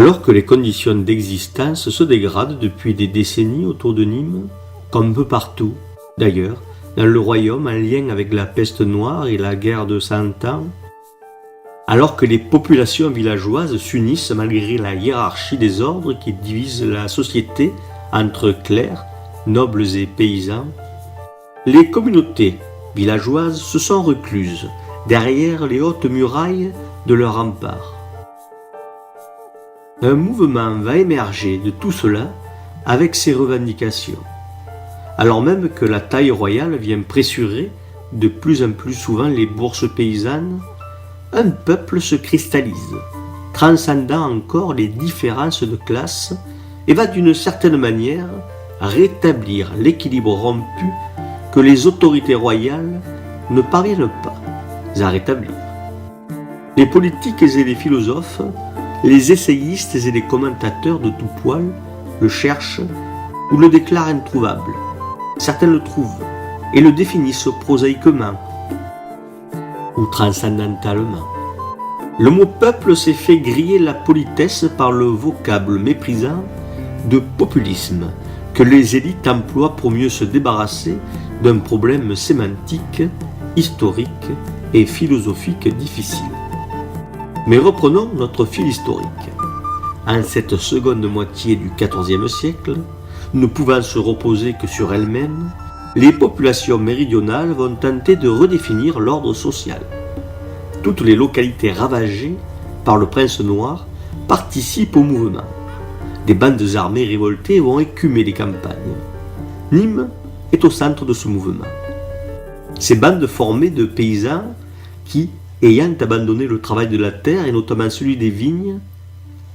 Alors que les conditions d'existence se dégradent depuis des décennies autour de Nîmes, comme peu partout, d'ailleurs, dans le royaume en lien avec la peste noire et la guerre de 100 ans, alors que les populations villageoises s'unissent malgré la hiérarchie des ordres qui divise la société entre clercs, nobles et paysans, les communautés villageoises se sont recluses derrière les hautes murailles de leurs remparts. Un mouvement va émerger de tout cela avec ses revendications, alors même que la taille royale vient pressurer de plus en plus souvent les bourses paysannes. Un peuple se cristallise, transcendant encore les différences de classe et va d'une certaine manière rétablir l'équilibre rompu que les autorités royales ne parviennent pas à rétablir. Les politiques et les philosophes, les essayistes et les commentateurs de tout poil le cherchent ou le déclarent introuvable. Certains le trouvent et le définissent prosaïquement ou transcendentalement. Le mot peuple s'est fait griller la politesse par le vocable méprisant de populisme que les élites emploient pour mieux se débarrasser d'un problème sémantique, historique et philosophique difficile. Mais reprenons notre fil historique. En cette seconde moitié du XIVe siècle, ne pouvant se reposer que sur elles-mêmes, les populations méridionales vont tenter de redéfinir l'ordre social. Toutes les localités ravagées par le prince noir participent au mouvement. Des bandes armées révoltées vont écumer les campagnes. Nîmes est au centre de ce mouvement. Ces bandes formées de paysans qui, ayant abandonné le travail de la terre et notamment celui des vignes,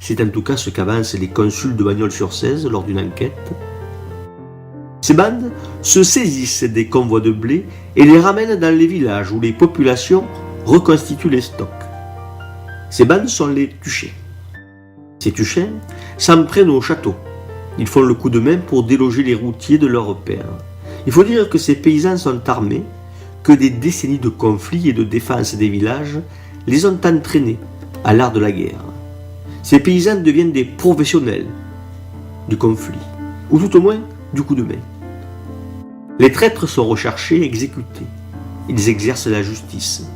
c'est en tout cas ce qu'avancent les consuls de Bagnols-sur-Cèze lors d'une enquête, ces bandes se saisissent des convois de blé et les ramènent dans les villages où les populations reconstituent les stocks. Ces bandes sont les tuchés. Ces tuchins s'en prennent au château. Ils font le coup de main pour déloger les routiers de leurs repères. Il faut dire que ces paysans sont armés, que des décennies de conflits et de défense des villages les ont entraînés à l'art de la guerre. Ces paysans deviennent des professionnels du conflit, ou tout au moins du coup de main. Les traîtres sont recherchés et exécutés. Ils exercent la justice.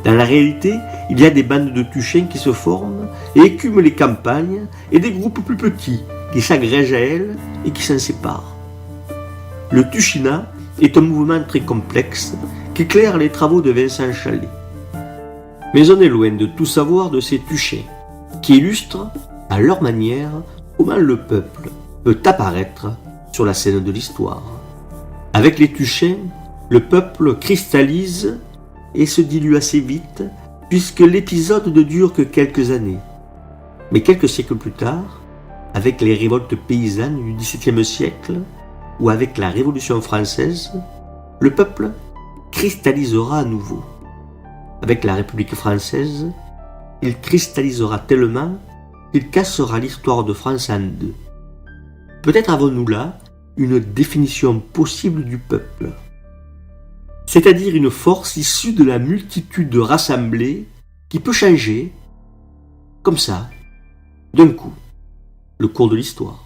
Dans la réalité, il y a des bandes de tuchins qui se forment et écument les campagnes et des groupes plus petits qui s'agrègent à elles et qui s'en séparent. Le tuchinat est un mouvement très complexe qu'éclairent les travaux de Vincent Challet. Mais on est loin de tout savoir de ces tuchins qui illustrent, à leur manière, comment le peuple peut apparaître sur la scène de l'histoire. Avec les tuchins, le peuple cristallise et se dilue assez vite, puisque l'épisode ne dure que quelques années. Mais quelques siècles plus tard, avec les révoltes paysannes du XVIIe siècle, ou avec la Révolution française, le peuple cristallisera à nouveau. Avec la République française, il cristallisera tellement qu'il cassera l'histoire de France en deux. Peut-être avons-nous là une définition possible du peuple, c'est-à-dire une force issue de la multitude rassemblée qui peut changer, comme ça, d'un coup, le cours de l'histoire.